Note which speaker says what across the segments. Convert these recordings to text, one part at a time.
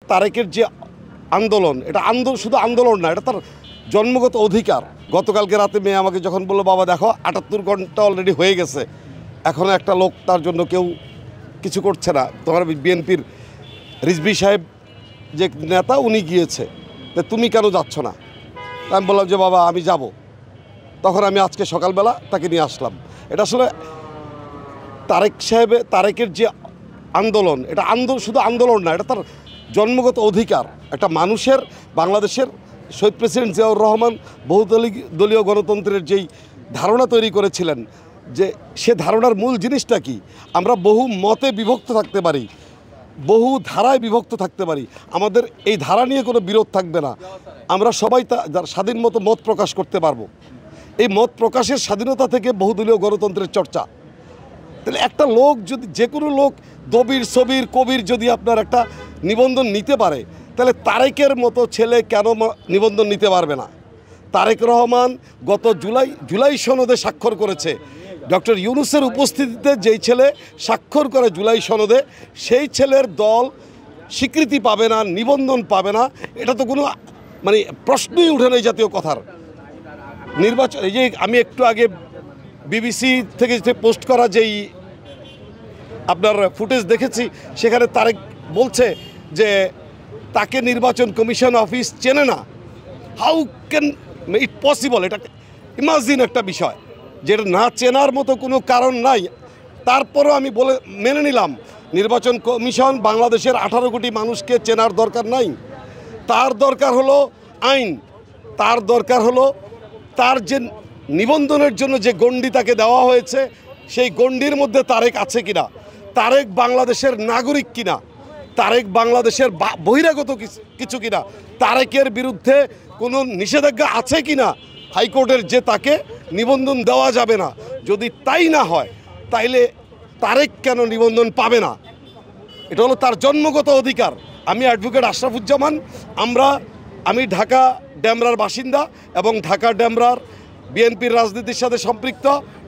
Speaker 1: তারেকের যে আন্দোলন, এটা শুধু আন্দোলন না, এটা তার জন্মগত অধিকার। গতকালকে রাতে মেয়ে আমাকে যখন বললো, বাবা দেখো 78 ঘন্টা অলরেডি হয়ে গেছে, এখনও একটা লোক তার জন্য কেউ কিছু করছে না। তোমার বিএনপির রিজভী সাহেব যে নেতা, উনি গিয়েছে, তুমি কেন যাচ্ছ না? আমি বললাম যে বাবা আমি যাব। তখন আমি আজকে সকালবেলা তাকে নিয়ে আসলাম। এটা আসলে তারেকের যে আন্দোলন, এটা শুধু আন্দোলন না, এটা তার জন্মগত অধিকার। একটা মানুষের, বাংলাদেশের শহীদ প্রেসিডেন্ট জিয়াউর রহমান বহুদলীয় গণতন্ত্রের যেই ধারণা তৈরি করেছিলেন, যে সে ধারণার মূল জিনিসটা কি? আমরা বহু মতে বিভক্ত থাকতে পারি, বহু ধারায় বিভক্ত থাকতে পারি, আমাদের এই ধারা নিয়ে কোনো বিরোধ থাকবে না। আমরা সবাই স্বাধীন মতো মত প্রকাশ করতে পারবো। এই মত প্রকাশের স্বাধীনতা থেকে বহুদলীয় গণতন্ত্রের চর্চা। তাহলে একটা লোক যদি, যে কোনো লোক দবির কবির যদি আপনার একটা নিবন্ধন নিতে পারে, তাহলে তারেকের মতো ছেলে কেন নিবন্ধন নিতে পারবে না? তারেক রহমান গত জুলাই সনদে স্বাক্ষর করেছে। ডক্টর ইউনূসের উপস্থিতিতে যেই ছেলে স্বাক্ষর করে জুলাই সনদে, সেই ছেলের দল স্বীকৃতি পাবে না, নিবন্ধন পাবে না, এটা তো কোনো মানে প্রশ্নই উঠে না এই জাতীয় কথার। নির্বাচন, এই যে আমি একটু আগে বিবিসি থেকে যে পোস্ট করা যেই আপনার ফুটেজ দেখেছি, সেখানে তারেক বলছে যে তাকে নির্বাচন কমিশন অফিস চেনে না। How can it possible? এটা ইমাজিন একটা বিষয়, যেটা না চেনার মতো কোনো কারণ নাই। তারপরও আমি মেনে নিলাম, নির্বাচন কমিশন বাংলাদেশের 18 কোটি মানুষকে চেনার দরকার নাই। তার দরকার হলো আইন, তার দরকার হলো তার যে নিবন্ধনের জন্য যে গণ্ডি তাকে দেওয়া হয়েছে, সেই গণ্ডির মধ্যে তারেক আছে কিনা, তারেক বাংলাদেশের নাগরিক কিনা, তারেক বাংলাদেশের বহিরাগত কিছু কিনা, তারেকের বিরুদ্ধে কোনো নিষেধাজ্ঞা আছে কিনা হাইকোর্টের, যে তাকে নিবন্ধন দেওয়া যাবে না। যদি তাই না হয়, তাইলে তারেক কেন নিবন্ধন পাবে না? এটা হলো তার জন্মগত অধিকার। আমি অ্যাডভোকেট আশরাফুজ্জামান, আমি ঢাকা ডেমরার বাসিন্দা এবং ঢাকা ডেমরার বিএনপির রাজনীতির সাথে সম্পৃক্ত,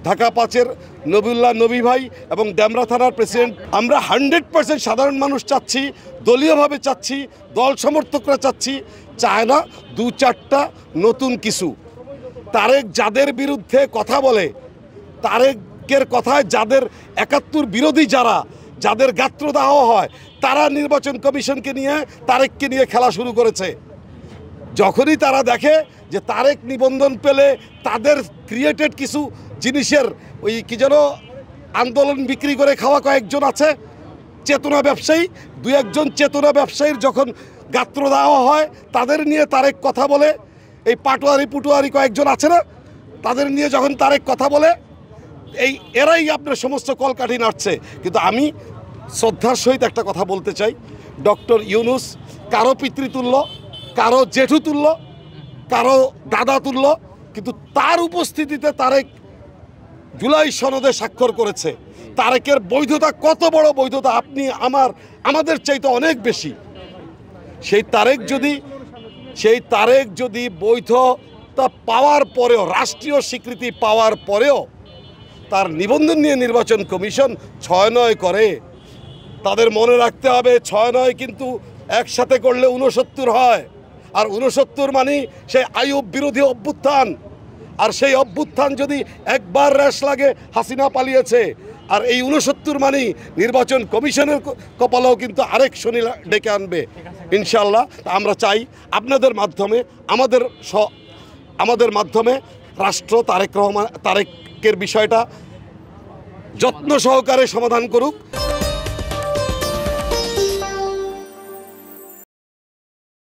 Speaker 1: ঢাকা 5-এর নবিউল্লাহ নবী ভাই এবং ডেমরা থানার প্রেসিডেন্ট। আমরা 100% সাধারণ মানুষ চাচ্ছি, দলীয়ভাবে চাচ্ছি, দল সমর্থকরা চায় না 2-4টা নতুন কিছু। তারেক যাদের বিরুদ্ধে কথা বলে, তারেকের কথায় যাদের 71 বিরোধী যাদের গাত্রদাহ হয়, তারা নির্বাচন কমিশনকে নিয়ে, তারেককে নিয়ে খেলা শুরু করেছে। যখনই তারা দেখে যে তারেক নিবন্ধন পেলে তাদের ক্রিয়েটেড কিছু জিনিসের ওই কি যেন আন্দোলন বিক্রি করে খাওয়া কয়েকজন আছে চেতনা ব্যবসায়ী, 2-1জন চেতনা ব্যবসায়ীর যখন গাত্রদাহ হয়, তাদের নিয়ে তারেক কথা বলে। এই পুটুয়ারি কয়েকজন আছে না, তাদের নিয়ে যখন তারেক কথা বলে, এরাই আপনার সমস্ত কলকাঠি নাড়ছে। কিন্তু আমি শ্রদ্ধার সহিত একটা কথা বলতে চাই, ডক্টর ইউনূস কারো পিতৃতুল্য, কারো জেঠুতুল্য, কারো দাদা তুল্য, কিন্তু তার উপস্থিতিতে তারেক জুলাই সনদে স্বাক্ষর করেছে। তারেকের বৈধতা কত বড় বৈধতা, আমাদের চাইতে অনেক বেশি। সেই তারেক যদি বৈধতা পাওয়ার পরেও, রাষ্ট্রীয় স্বীকৃতি পাওয়ার পরেও তার নিবন্ধন নিয়ে নির্বাচন কমিশন 6-9 করে, তাদের মনে রাখতে হবে 6-9 কিন্তু একসাথে করলে 69 হয়। আর 69 মানে সেই আইয়ুব বিরোধী অভ্যুত্থান। আর সেই অভ্যুত্থান যদি একবার রেশ লাগে, হাসিনা পালিয়েছে। আর এই 69 মানে নির্বাচন কমিশনের কপালেও কিন্তু আরেক শনি ডেকে আনবে ইনশাল্লাহ। আমরা চাই আপনাদের মাধ্যমে, আমাদের মাধ্যমে রাষ্ট্র তারেকের বিষয়টা যত্ন সহকারে সমাধান করুক।